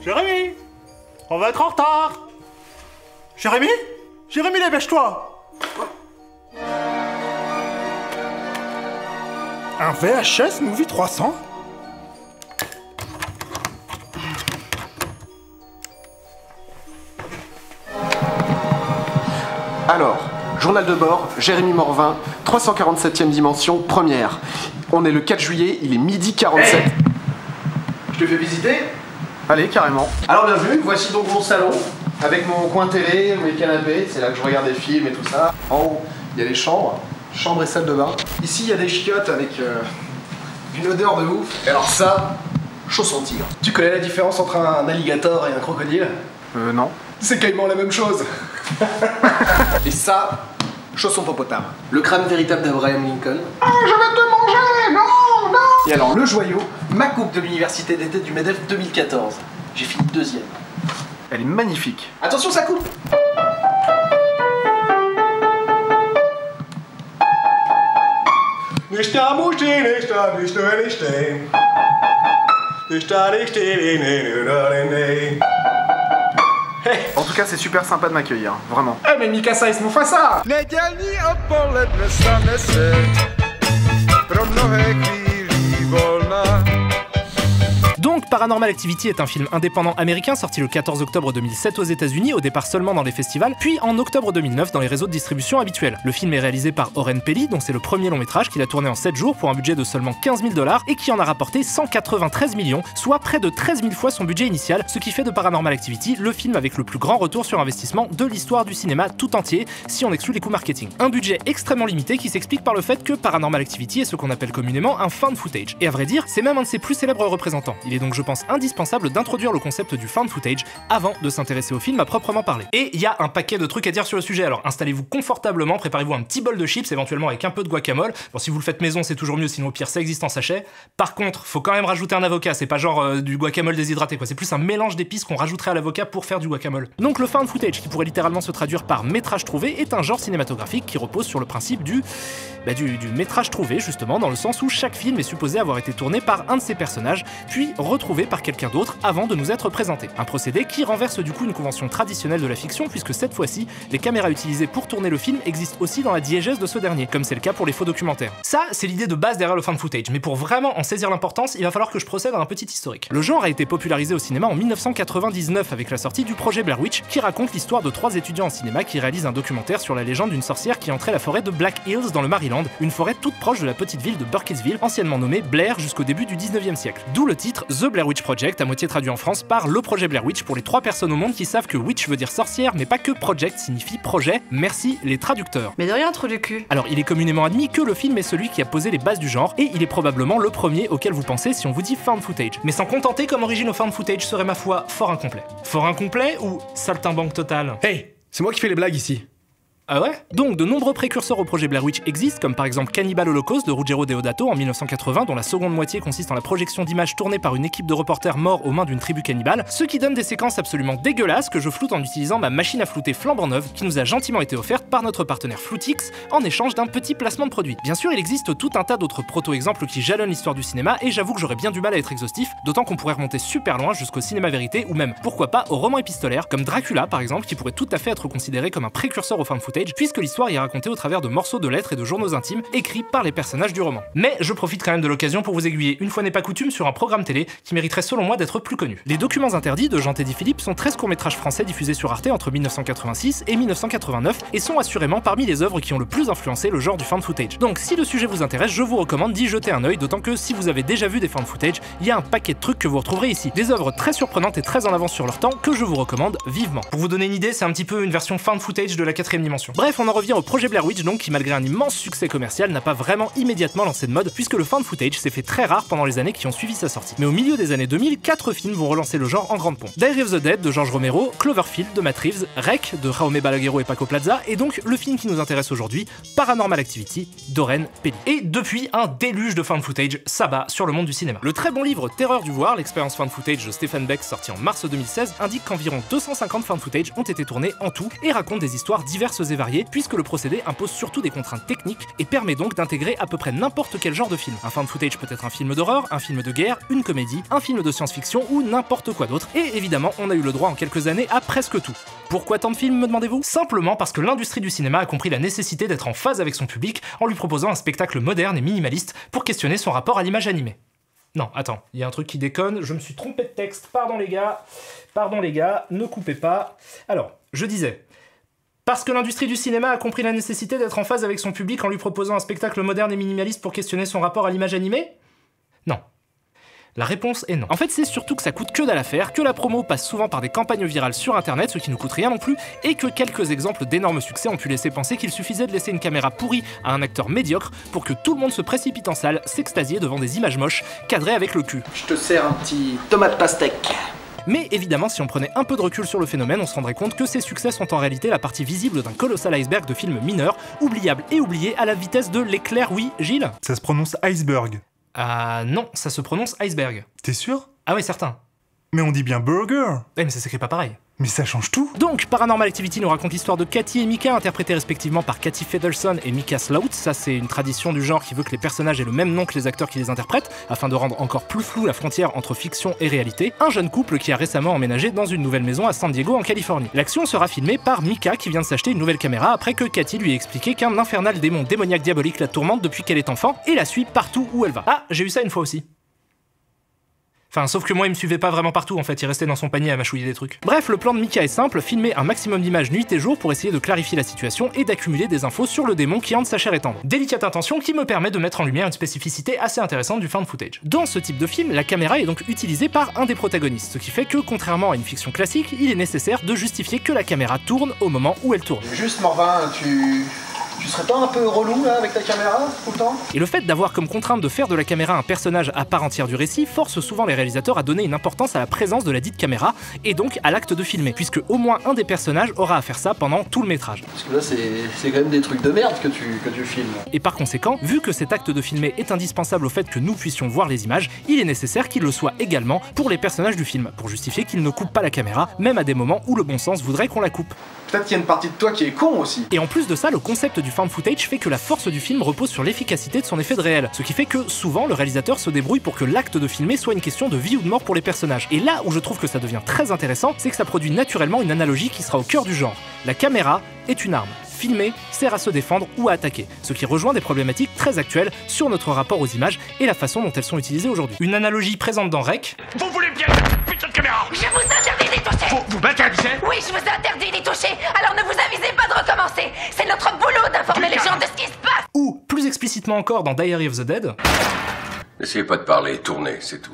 Jérémy, on va être en retard. Jérémy, Jérémy, dépêche-toi. Un VHS Movie 300? Alors, journal de bord, Jérémy Morvin, 347e dimension, première. On est le 4 juillet, il est midi 47. Hey, je te fais visiter? Allez, carrément. Alors bienvenue, voici donc mon salon, avec mon coin télé, mes canapés, c'est là que je regarde des films et tout ça. En haut, il y a les chambres, chambre et salle de bain. Ici, il y a des chiottes avec une odeur de ouf. Et alors ça, chausson tigre. Tu connais la différence entre un alligator et un crocodile? Non. C'est quasiment la même chose. Et ça, chausson hippopotame. Le crâne véritable d'Abraham Lincoln. Ah, je vais te manger, non, non. Et alors le joyau, ma coupe de l'université d'été du MEDEF 2014. J'ai fini deuxième. Elle est magnifique. Attention, ça coupe. Hey. En tout cas, c'est super sympa de m'accueillir, vraiment. Eh mais Mikasa est Mufasa! Nedělní odpoledne stane se pro mnohé chvílí volna. Donc, Paranormal Activity est un film indépendant américain sorti le 14 octobre 2007 aux États-Unis, au départ seulement dans les festivals, puis en octobre 2009 dans les réseaux de distribution habituels. Le film est réalisé par Oren Peli, dont c'est le premier long métrage qu'il a tourné en 7 jours pour un budget de seulement 15 000 $ et qui en a rapporté 193 millions, soit près de 13 000 fois son budget initial, ce qui fait de Paranormal Activity le film avec le plus grand retour sur investissement de l'histoire du cinéma tout entier, si on exclut les coûts marketing. Un budget extrêmement limité qui s'explique par le fait que Paranormal Activity est ce qu'on appelle communément un found footage. Et à vrai dire, c'est même un de ses plus célèbres représentants. Il est donc, je pense, indispensable d'introduire le concept du found footage avant de s'intéresser au film à proprement parler. Et il y a un paquet de trucs à dire sur le sujet, alors installez-vous confortablement, préparez-vous un petit bol de chips, éventuellement avec un peu de guacamole. Bon, si vous le faites maison, c'est toujours mieux, sinon au pire, ça existe en sachet. Par contre, faut quand même rajouter un avocat, c'est pas genre du guacamole déshydraté, quoi. C'est plus un mélange d'épices qu'on rajouterait à l'avocat pour faire du guacamole. Donc le found footage, qui pourrait littéralement se traduire par métrage trouvé, est un genre cinématographique qui repose sur le principe du métrage trouvé, justement, dans le sens où chaque film est supposé avoir été tourné par un de ses personnages, puis retrouvé par quelqu'un d'autre avant de nous être présenté. Un procédé qui renverse du coup une convention traditionnelle de la fiction, puisque cette fois-ci, les caméras utilisées pour tourner le film existent aussi dans la diégèse de ce dernier, comme c'est le cas pour les faux documentaires. Ça, c'est l'idée de base derrière le found footage, mais pour vraiment en saisir l'importance, il va falloir que je procède à un petit historique. Le genre a été popularisé au cinéma en 1999 avec la sortie du projet Blair Witch, qui raconte l'histoire de 3 étudiants en cinéma qui réalisent un documentaire sur la légende d'une sorcière qui entrait la forêt de Black Hills dans le Maryland, une forêt toute proche de la petite ville de Burkittsville, anciennement nommée Blair jusqu'au début du 19e siècle. D'où le titre The Blair Witch Project, à moitié traduit en France par le projet Blair Witch pour les 3 personnes au monde qui savent que witch veut dire sorcière, mais pas que project signifie projet. Merci les traducteurs. Mais de rien, trop du cul. Alors, il est communément admis que le film est celui qui a posé les bases du genre, et il est probablement le premier auquel vous pensez si on vous dit found footage. Mais s'en contenter comme origine au found footage serait ma foi fort incomplet. Fort incomplet ou saltimbanque total? Hey, c'est moi qui fais les blagues ici. Ah ouais? Donc de nombreux précurseurs au projet Blair Witch existent, comme par exemple Cannibal Holocaust de Ruggero Deodato en 1980, dont la seconde moitié consiste en la projection d'images tournées par une équipe de reporters morts aux mains d'une tribu cannibale, ce qui donne des séquences absolument dégueulasses que je floute en utilisant ma machine à flouter flambant neuve, qui nous a gentiment été offerte par notre partenaire Floutix en échange d'un petit placement de produit. Bien sûr, il existe tout un tas d'autres proto-exemples qui jalonnent l'histoire du cinéma, et j'avoue que j'aurais bien du mal à être exhaustif, d'autant qu'on pourrait remonter super loin jusqu'au cinéma vérité, ou même, pourquoi pas, au roman épistolaire, comme Dracula par exemple, qui pourrait tout à fait être considéré comme un précurseur au found footage, puisque l'histoire est racontée au travers de morceaux de lettres et de journaux intimes écrits par les personnages du roman. Mais je profite quand même de l'occasion pour vous aiguiller une fois n'est pas coutume sur un programme télé qui mériterait selon moi d'être plus connu. Les Documents interdits de Jean-Teddy Philippe sont 13 courts-métrages français diffusés sur Arte entre 1986 et 1989 et sont assurément parmi les œuvres qui ont le plus influencé le genre du found footage. Donc si le sujet vous intéresse, je vous recommande d'y jeter un œil, d'autant que si vous avez déjà vu des found footage, il y a un paquet de trucs que vous retrouverez ici. Des œuvres très surprenantes et très en avance sur leur temps que je vous recommande vivement. Pour vous donner une idée, c'est un petit peu une version found footage de la 4ème dimension. Bref, on en revient au projet Blair Witch donc, qui malgré un immense succès commercial n'a pas vraiment immédiatement lancé de mode, puisque le found footage s'est fait très rare pendant les années qui ont suivi sa sortie. Mais au milieu des années 2000, 4 films vont relancer le genre en grande pompe. Diary of the Dead de George Romero, Cloverfield de Matt Reeves, Rec de Jaume Balaguerro et Paco Plaza, et donc le film qui nous intéresse aujourd'hui, Paranormal Activity d'Oren Peli. Et depuis, un déluge de found footage s'abat sur le monde du cinéma. Le très bon livre Terreur du voir, l'expérience found footage de Stephen Beck sorti en mars 2016, indique qu'environ 250 found footage ont été tournés en tout et racontent des histoires diverses et et variées, puisque le procédé impose surtout des contraintes techniques et permet donc d'intégrer à peu près n'importe quel genre de film. Un found footage peut être un film d'horreur, un film de guerre, une comédie, un film de science-fiction ou n'importe quoi d'autre, et évidemment on a eu le droit en quelques années à presque tout. Pourquoi tant de films, me demandez-vous? Simplement parce que l'industrie du cinéma a compris la nécessité d'être en phase avec son public en lui proposant un spectacle moderne et minimaliste pour questionner son rapport à l'image animée. Non, attends, il y a un truc qui déconne, je me suis trompé de texte, pardon les gars, ne coupez pas. Alors, je disais, parce que l'industrie du cinéma a compris la nécessité d'être en phase avec son public en lui proposant un spectacle moderne et minimaliste pour questionner son rapport à l'image animée? Non. La réponse est non. En fait, c'est surtout que ça coûte que dalle à faire, que la promo passe souvent par des campagnes virales sur internet, ce qui ne coûte rien non plus, et que quelques exemples d'énormes succès ont pu laisser penser qu'il suffisait de laisser une caméra pourrie à un acteur médiocre pour que tout le monde se précipite en salle, s'extasier devant des images moches, cadrées avec le cul. Je te sers un petit tomate pastèque. Mais évidemment, si on prenait un peu de recul sur le phénomène, on se rendrait compte que ces succès sont en réalité la partie visible d'un colossal iceberg de films mineurs, oubliables et oubliés à la vitesse de l'éclair, oui, Gilles? Ça se prononce iceberg. Ah non, ça se prononce iceberg. T'es sûr? Ah oui, certain. Mais on dit bien burger. Ouais, mais ça s'écrit pas pareil. Mais ça change tout. Donc, Paranormal Activity nous raconte l'histoire de Katie et Micah, interprétées respectivement par Katie Featherston et Micah Sloat. Ça, c'est une tradition du genre qui veut que les personnages aient le même nom que les acteurs qui les interprètent, afin de rendre encore plus floue la frontière entre fiction et réalité. Un jeune couple qui a récemment emménagé dans une nouvelle maison à San Diego, en Californie. L'action sera filmée par Micah, qui vient de s'acheter une nouvelle caméra après que Katie lui ait expliqué qu'un infernal démon démoniaque diabolique la tourmente depuis qu'elle est enfant et la suit partout où elle va. Ah, j'ai eu ça une fois aussi. Enfin, sauf que moi, il me suivait pas vraiment partout, en fait, il restait dans son panier à mâchouiller des trucs. Bref, le plan de Micah est simple, filmer un maximum d'images nuit et jour pour essayer de clarifier la situation et d'accumuler des infos sur le démon qui hante sa chair et tendre. Délicate intention qui me permet de mettre en lumière une spécificité assez intéressante du found footage. Dans ce type de film, la caméra est donc utilisée par un des protagonistes, ce qui fait que, contrairement à une fiction classique, il est nécessaire de justifier que la caméra tourne au moment où elle tourne. Juste Morvin, tu serais pas un peu relou là avec ta caméra tout le temps? Et le fait d'avoir comme contrainte de faire de la caméra un personnage à part entière du récit force souvent les réalisateurs à donner une importance à la présence de la dite caméra et donc à l'acte de filmer, puisque au moins un des personnages aura à faire ça pendant tout le métrage. Parce que là c'est quand même des trucs de merde que tu filmes. Et par conséquent, vu que cet acte de filmer est indispensable au fait que nous puissions voir les images, il est nécessaire qu'il le soit également pour les personnages du film, pour justifier qu'ils ne coupent pas la caméra, même à des moments où le bon sens voudrait qu'on la coupe. Peut-être qu'il y a une partie de toi qui est con aussi. Et en plus de ça, le concept du found footage fait que la force du film repose sur l'efficacité de son effet de réel, ce qui fait que souvent le réalisateur se débrouille pour que l'acte de filmer soit une question de vie ou de mort pour les personnages. Et là où je trouve que ça devient très intéressant, c'est que ça produit naturellement une analogie qui sera au cœur du genre. La caméra est une arme. Filmer sert à se défendre ou à attaquer, ce qui rejoint des problématiques très actuelles sur notre rapport aux images et la façon dont elles sont utilisées aujourd'hui. Une analogie présente dans Rec. Vous voulez bien cette putain de caméra? Je vous interdis d'y toucher! Vous m'interdisez? Oui, je vous interdis d'y toucher! Alors ne vous avisez pas de recommencer! C'est notre boulot d'informer les gens de ce qui se passe! Ou, plus explicitement encore dans Diary of the Dead. N'essayez pas de parler, tournez, c'est tout.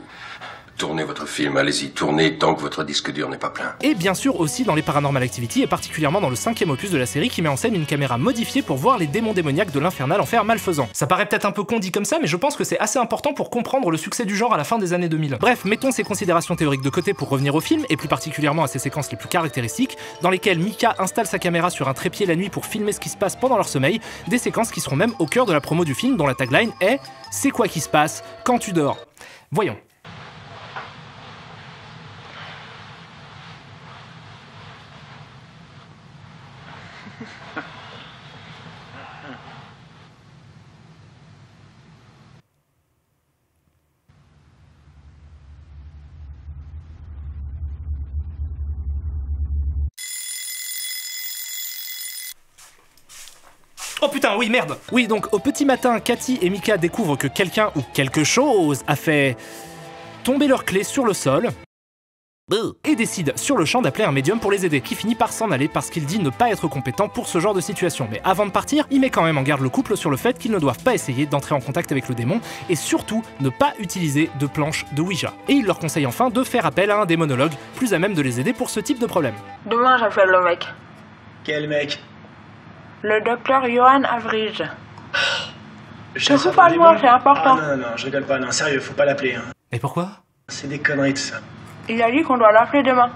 Tournez votre film, allez-y, tournez tant que votre disque dur n'est pas plein. Et bien sûr aussi dans les Paranormal Activity, et particulièrement dans le 5e opus de la série qui met en scène une caméra modifiée pour voir les démons démoniaques de l'infernal enfer malfaisant. Ça paraît peut-être un peu con dit comme ça, mais je pense que c'est assez important pour comprendre le succès du genre à la fin des années 2000. Bref, mettons ces considérations théoriques de côté pour revenir au film, et plus particulièrement à ses séquences les plus caractéristiques, dans lesquelles Micah installe sa caméra sur un trépied la nuit pour filmer ce qui se passe pendant leur sommeil, des séquences qui seront même au cœur de la promo du film dont la tagline est « C'est quoi qui se passe quand tu dors ?» Voyons. Oh putain, oui, merde! Oui, donc au petit matin, Katie et Micah découvrent que quelqu'un ou quelque chose a fait tomber leurs clés sur le sol et décide sur le champ d'appeler un médium pour les aider, qui finit par s'en aller parce qu'il dit ne pas être compétent pour ce genre de situation. Mais avant de partir, il met quand même en garde le couple sur le fait qu'ils ne doivent pas essayer d'entrer en contact avec le démon et surtout ne pas utiliser de planche de Ouija. Et il leur conseille enfin de faire appel à un démonologue plus à même de les aider pour ce type de problème. Demain, j'appelle le mec. Quel mec? Le docteur Johan Avrige. Je Te fous pas de moi, c'est important. Ah non, je rigole pas, non, sérieux, faut pas l'appeler. Hein. Et pourquoi? C'est des conneries tout ça. Il a dit qu'on doit l'appeler demain.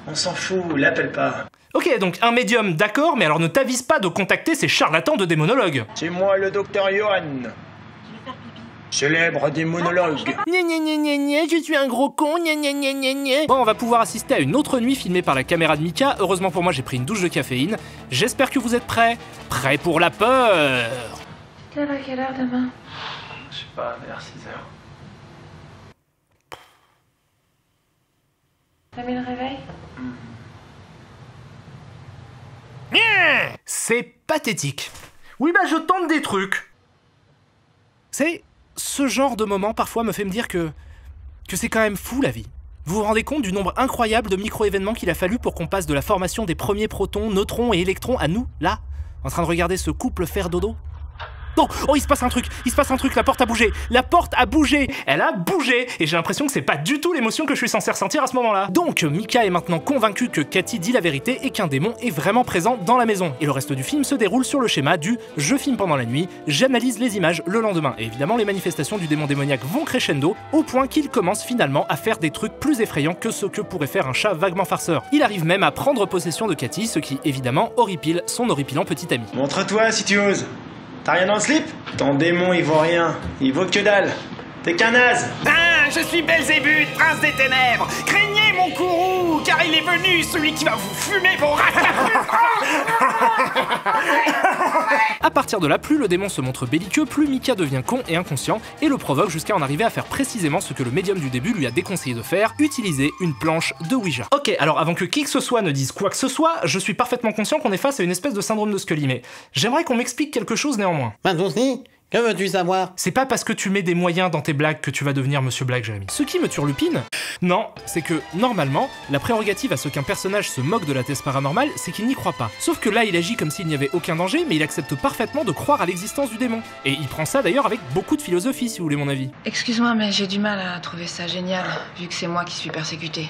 On s'en fout, l'appelle pas. Ok, donc un médium, d'accord, mais alors ne t'avise pas de contacter ces charlatans de démonologues. C'est moi le docteur Johan. Célèbre des monologues. Gna gna gna gna gna, je suis un gros con, gna gna gna gna gna. Bon, on va pouvoir assister à une autre nuit filmée par la caméra de Mika. Heureusement pour moi, j'ai pris une douche de caféine. J'espère que vous êtes prêts. Prêts pour la peur. Tu lèves à quelle heure demain? Je sais pas, vers 6h. T'as mis le réveil? C'est pathétique. Oui, bah je tente des trucs. C'est ce genre de moment parfois me fait me dire que c'est quand même fou la vie. Vous vous rendez compte du nombre incroyable de micro-événements qu'il a fallu pour qu'on passe de la formation des premiers protons, neutrons et électrons à nous, là, en train de regarder ce couple faire dodo? Non, oh, il se passe un truc, la porte a bougé, elle a bougé, et j'ai l'impression que c'est pas du tout l'émotion que je suis censé ressentir à ce moment-là. Donc, Mika est maintenant convaincu que Cathy dit la vérité et qu'un démon est vraiment présent dans la maison. Et le reste du film se déroule sur le schéma du « je filme pendant la nuit, j'analyse les images le lendemain ». Et évidemment, les manifestations du démon démoniaque vont crescendo, au point qu'il commence finalement à faire des trucs plus effrayants que ce que pourrait faire un chat vaguement farceur. Il arrive même à prendre possession de Cathy, ce qui, évidemment, horripile son horripilant petit ami. Montre-toi si tu oses. T'as rien dans le slip? Ton démon, il vaut rien. Il vaut que dalle. T'es qu'un naze. Ah, je suis Belzébuth, prince des ténèbres. Craignez mon courroux, car il est venu, celui qui va vous fumer vos rats. À partir de là, plus le démon se montre belliqueux, plus Mika devient con et inconscient, et le provoque jusqu'à en arriver à faire précisément ce que le médium du début lui a déconseillé de faire, utiliser une planche de Ouija. Ok, alors avant que qui que ce soit ne dise quoi que ce soit, je suis parfaitement conscient qu'on est face à une espèce de syndrome de Scully, mais j'aimerais qu'on m'explique quelque chose néanmoins. Que veux-tu savoir? C'est pas parce que tu mets des moyens dans tes blagues que tu vas devenir Monsieur Blague, Jérémy. Ce qui me turlupine, non, c'est que, normalement, la prérogative à ce qu'un personnage se moque de la thèse paranormale, c'est qu'il n'y croit pas. Sauf que là, il agit comme s'il n'y avait aucun danger, mais il accepte parfaitement de croire à l'existence du démon. Et il prend ça d'ailleurs avec beaucoup de philosophie, si vous voulez mon avis. Excuse-moi, mais j'ai du mal à trouver ça génial, vu que c'est moi qui suis persécutée.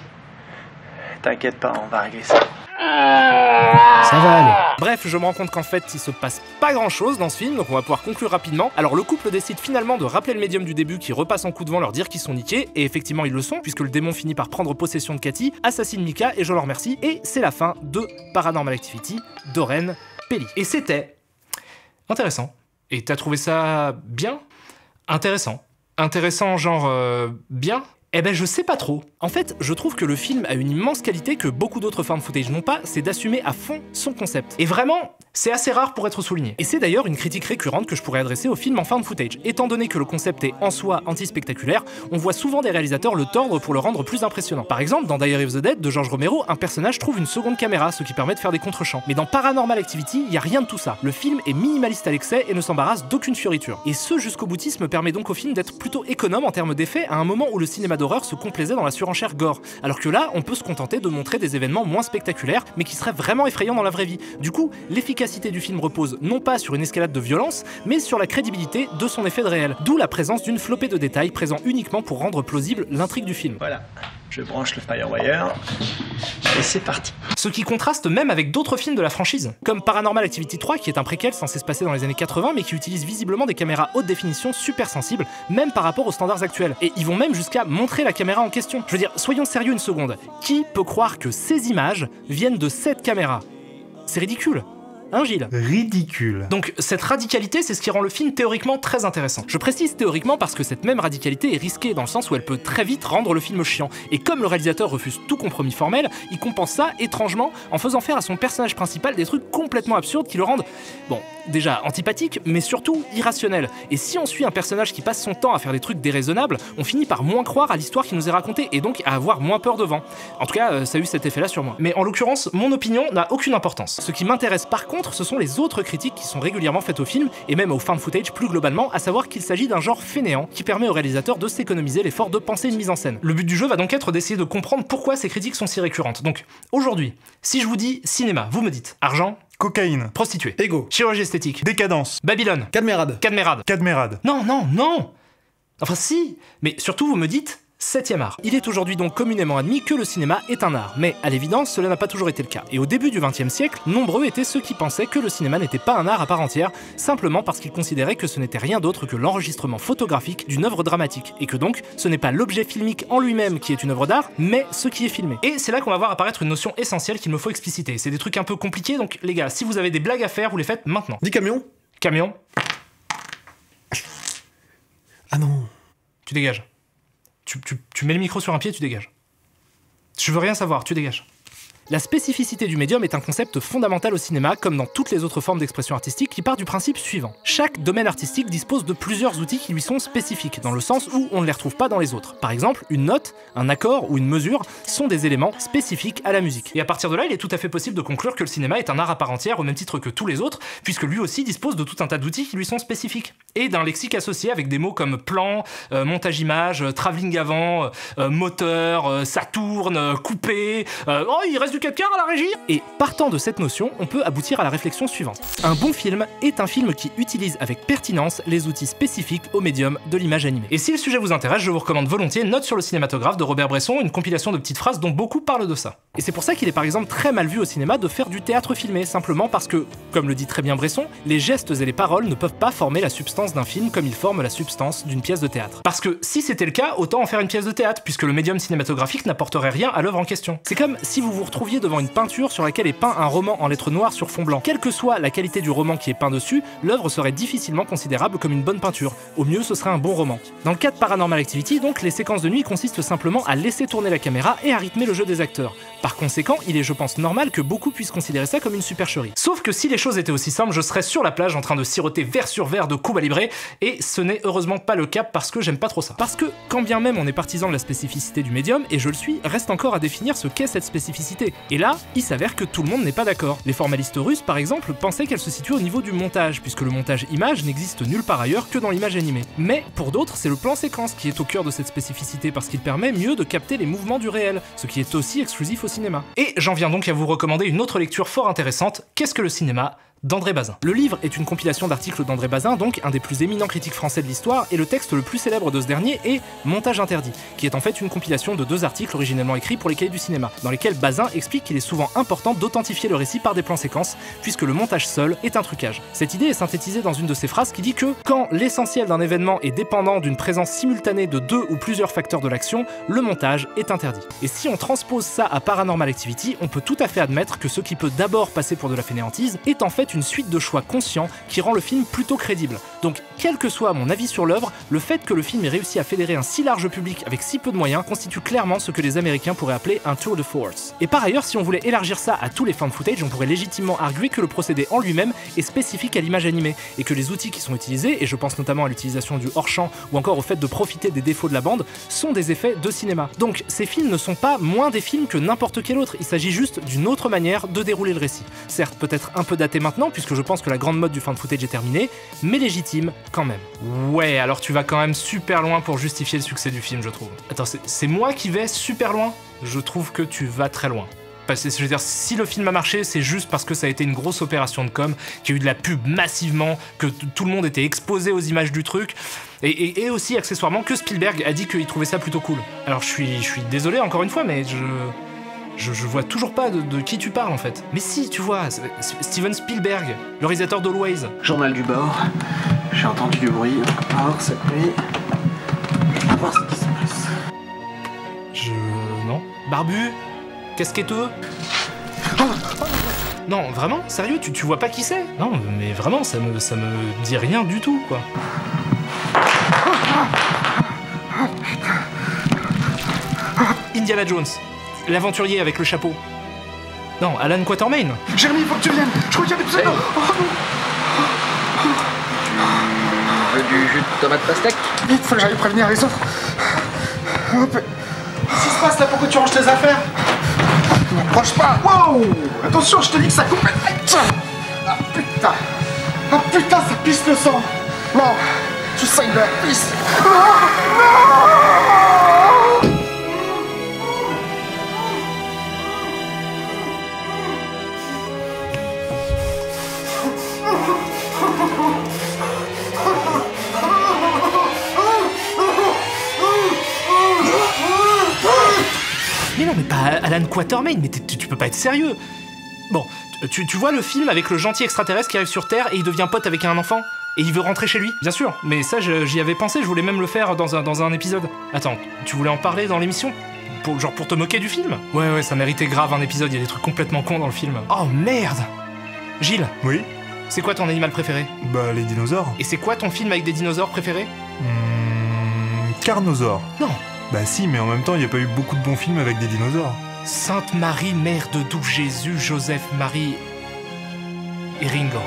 T'inquiète pas, on va régler ça. Ça va aller. Bref, je me rends compte qu'en fait, il se passe pas grand chose dans ce film, donc on va pouvoir conclure rapidement. Alors le couple décide finalement de rappeler le médium du début qui repasse en coup de vent leur dire qu'ils sont niqués, et effectivement ils le sont, puisque le démon finit par prendre possession de Cathy, assassine Mika, et je le remercie, et c'est la fin de Paranormal Activity d'Oren Peli. Et c'était intéressant. Et t'as trouvé ça bien? Intéressant. Intéressant genre bien? Eh ben je sais pas trop. En fait, je trouve que le film a une immense qualité que beaucoup d'autres found footage n'ont pas, c'est d'assumer à fond son concept. Et vraiment, c'est assez rare pour être souligné. Et c'est d'ailleurs une critique récurrente que je pourrais adresser au film en found footage. Étant donné que le concept est en soi anti-spectaculaire, on voit souvent des réalisateurs le tordre pour le rendre plus impressionnant. Par exemple, dans Diary of the Dead de George Romero, un personnage trouve une seconde caméra, ce qui permet de faire des contre-champs. Mais dans Paranormal Activity, il y a rien de tout ça. Le film est minimaliste à l'excès et ne s'embarrasse d'aucune fioriture. Et ce jusqu'au boutisme permet donc au film d'être plutôt économe en termes d'effets à un moment où le cinéma d'horreur se complaisait dans la surenchère gore. Alors que là, on peut se contenter de montrer des événements moins spectaculaires, mais qui seraient vraiment effrayants dans la vraie vie. Du coup, l'efficacité du film repose non pas sur une escalade de violence, mais sur la crédibilité de son effet de réel. D'où la présence d'une flopée de détails présents uniquement pour rendre plausible l'intrigue du film. Voilà, je branche le Firewire, et c'est parti. Ce qui contraste même avec d'autres films de la franchise, comme Paranormal Activity 3, qui est un préquel censé se passer dans les années 80, mais qui utilise visiblement des caméras haute définition super sensibles, même par rapport aux standards actuels. Et ils vont même jusqu'à montrer la caméra en question. Je veux dire, soyons sérieux une seconde. Qui peut croire que ces images viennent de cette caméra? C'est ridicule. Hein, Gilles? Ridicule. Donc cette radicalité, c'est ce qui rend le film théoriquement très intéressant. Je précise théoriquement parce que cette même radicalité est risquée dans le sens où elle peut très vite rendre le film chiant. Et comme le réalisateur refuse tout compromis formel, il compense ça étrangement en faisant faire à son personnage principal des trucs complètement absurdes qui le rendent, bon, déjà antipathique, mais surtout irrationnel. Et si on suit un personnage qui passe son temps à faire des trucs déraisonnables, on finit par moins croire à l'histoire qui nous est racontée et donc à avoir moins peur devant. En tout cas, ça a eu cet effet-là sur moi. Mais en l'occurrence, mon opinion n'a aucune importance. Ce qui m'intéresse par contre, ce sont les autres critiques qui sont régulièrement faites au film, et même au found footage plus globalement, à savoir qu'il s'agit d'un genre fainéant qui permet au réalisateur de s'économiser l'effort de penser une mise en scène. Le but du jeu va donc être d'essayer de comprendre pourquoi ces critiques sont si récurrentes. Donc, aujourd'hui, si je vous dis cinéma, vous me dites argent, Cocaïne. prostituée, Ego. chirurgie esthétique, Décadence. Babylone, Cadmérade. Cadmérade. Cadmérade. Non, non, non! Enfin si, mais surtout vous me dites 7e art. Il est aujourd'hui donc communément admis que le cinéma est un art, mais à l'évidence, cela n'a pas toujours été le cas. Et au début du XXe siècle, nombreux étaient ceux qui pensaient que le cinéma n'était pas un art à part entière, simplement parce qu'ils considéraient que ce n'était rien d'autre que l'enregistrement photographique d'une œuvre dramatique, et que donc, ce n'est pas l'objet filmique en lui-même qui est une œuvre d'art, mais ce qui est filmé. Et c'est là qu'on va voir apparaître une notion essentielle qu'il me faut expliciter. C'est des trucs un peu compliqués, donc les gars, si vous avez des blagues à faire, vous les faites maintenant. Dis camion. Camion. Ah non. Tu dégages. Tu mets le micro sur un pied, tu dégages. Je veux rien savoir, tu dégages. La spécificité du médium est un concept fondamental au cinéma, comme dans toutes les autres formes d'expression artistique, qui part du principe suivant. Chaque domaine artistique dispose de plusieurs outils qui lui sont spécifiques, dans le sens où on ne les retrouve pas dans les autres. Par exemple, une note, un accord ou une mesure sont des éléments spécifiques à la musique. Et à partir de là, il est tout à fait possible de conclure que le cinéma est un art à part entière, au même titre que tous les autres, puisque lui aussi dispose de tout un tas d'outils qui lui sont spécifiques. Et d'un lexique associé avec des mots comme plan, montage image, travelling avant, moteur, ça tourne, coupé, oh il reste du 4 quarts à la régie. Et partant de cette notion, on peut aboutir à la réflexion suivante. Un bon film est un film qui utilise avec pertinence les outils spécifiques au médium de l'image animée. Et si le sujet vous intéresse, je vous recommande volontiers Note sur le cinématographe de Robert Bresson, une compilation de petites phrases dont beaucoup parlent de ça. Et c'est pour ça qu'il est par exemple très mal vu au cinéma de faire du théâtre filmé, simplement parce que, comme le dit très bien Bresson, les gestes et les paroles ne peuvent pas former la substance d'un film comme ils forment la substance d'une pièce de théâtre. Parce que si c'était le cas, autant en faire une pièce de théâtre, puisque le médium cinématographique n'apporterait rien à l'œuvre en question. C'est comme si vous vous retrouviez devant une peinture sur laquelle est peint un roman en lettres noires sur fond blanc. Quelle que soit la qualité du roman qui est peint dessus, l'œuvre serait difficilement considérable comme une bonne peinture. Au mieux, ce serait un bon roman. Dans le cas de Paranormal Activity, donc, les séquences de nuit consistent simplement à laisser tourner la caméra et à rythmer le jeu des acteurs. Par conséquent, il est, je pense, normal que beaucoup puissent considérer ça comme une supercherie. Sauf que si les choses étaient aussi simples, je serais sur la plage en train de siroter verre sur verre de Cuba Libre, et ce n'est heureusement pas le cas parce que j'aime pas trop ça. Parce que, quand bien même on est partisan de la spécificité du médium, et je le suis, reste encore à définir ce qu'est cette spécificité. Et là, il s'avère que tout le monde n'est pas d'accord. Les formalistes russes, par exemple, pensaient qu'elle se situe au niveau du montage, puisque le montage image n'existe nulle part ailleurs que dans l'image animée. Mais, pour d'autres, c'est le plan séquence qui est au cœur de cette spécificité, parce qu'il permet mieux de capter les mouvements du réel, ce qui est aussi exclusif au cinéma. Et j'en viens donc à vous recommander une autre lecture fort intéressante, Qu'est-ce que le cinéma ? D'André Bazin. Le livre est une compilation d'articles d'André Bazin, donc un des plus éminents critiques français de l'histoire, et le texte le plus célèbre de ce dernier est Montage interdit, qui est en fait une compilation de 2 articles originellement écrits pour les cahiers du cinéma, dans lesquels Bazin explique qu'il est souvent important d'authentifier le récit par des plans séquences, puisque le montage seul est un trucage. Cette idée est synthétisée dans une de ses phrases qui dit que quand l'essentiel d'un événement est dépendant d'une présence simultanée de 2 ou plusieurs facteurs de l'action, le montage est interdit. Et si on transpose ça à Paranormal Activity, on peut tout à fait admettre que ce qui peut d'abord passer pour de la fainéantise est en fait une suite de choix conscients qui rend le film plutôt crédible. Donc, quel que soit mon avis sur l'œuvre, le fait que le film ait réussi à fédérer un si large public avec si peu de moyens constitue clairement ce que les Américains pourraient appeler un tour de force. Et par ailleurs, si on voulait élargir ça à tous les found footage, on pourrait légitimement arguer que le procédé en lui-même est spécifique à l'image animée, et que les outils qui sont utilisés, et je pense notamment à l'utilisation du hors-champ ou encore au fait de profiter des défauts de la bande, sont des effets de cinéma. Donc, ces films ne sont pas moins des films que n'importe quel autre, il s'agit juste d'une autre manière de dérouler le récit. Certes, peut-être un peu daté maintenant, puisque je pense que la grande mode du found footage est terminée, mais légitime quand même. Ouais, alors tu vas quand même super loin pour justifier le succès du film, je trouve. Attends, c'est moi qui vais super loin ? Je trouve que tu vas très loin. Parce que, je veux dire, si le film a marché, c'est juste parce que ça a été une grosse opération de com, qu'il y a eu de la pub massivement, que tout le monde était exposé aux images du truc, et aussi accessoirement que Spielberg a dit qu'il trouvait ça plutôt cool. Alors je suis désolé encore une fois, mais je vois toujours pas de qui tu parles en fait. Mais si, tu vois, Steven Spielberg, le réalisateur d'Always. Journal du bord, j'ai entendu du bruit encore cette nuit. Je vais voir ce qui se passe. Non. Barbu, casquetteux. Non, vraiment, sérieux, tu vois pas qui c'est? Non, mais vraiment, ça me dit rien du tout, quoi. Indiana Jones, l'aventurier avec le chapeau. Non, Alan Quatermain. Jérémy, il faut que tu viennes. Je crois qu'il y a des pseudos. Du jus de tomate pastèque. Vite, faut que j'aille prévenir les autres. Qu'est-ce qui se passe là? Pourquoi tu ranges tes affaires? Ne m'approche pas. Wow! Attention, je te dis que ça coupe. Ah putain. Ah putain, ça pisse le sang. Non, tu saignes de la pisse. Non! Mais non, mais pas Alan Quatermain, mais tu peux pas être sérieux. Bon, tu vois le film avec le gentil extraterrestre qui arrive sur Terre et il devient pote avec un enfant et il veut rentrer chez lui, bien sûr. Mais ça, j'y avais pensé, je voulais même le faire dans un épisode. Attends, tu voulais en parler dans l'émission? Genre pour te moquer du film? Ouais, ça méritait grave un épisode, il y a des trucs complètement cons dans le film. Oh merde! Gilles? Oui? C'est quoi ton animal préféré? Bah, les dinosaures. Et c'est quoi ton film avec des dinosaures préféré? Carnosaure. Non. Bah si, mais en même temps, il n'y a pas eu beaucoup de bons films avec des dinosaures. Sainte Marie, mère de doux Jésus, Joseph, Marie et Ringo.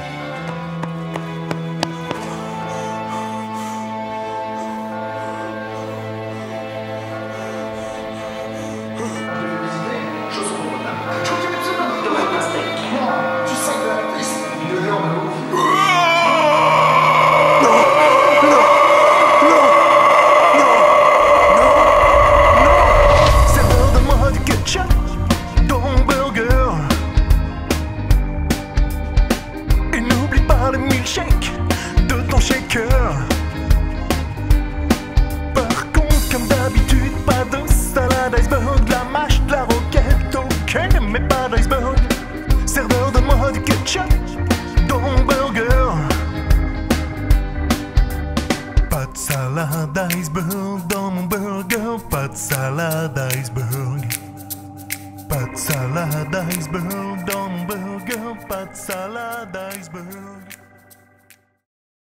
Salade iceberg dans mon burger, pas de salade iceberg. Pas de salade iceberg dans mon burger, pas de salade iceberg.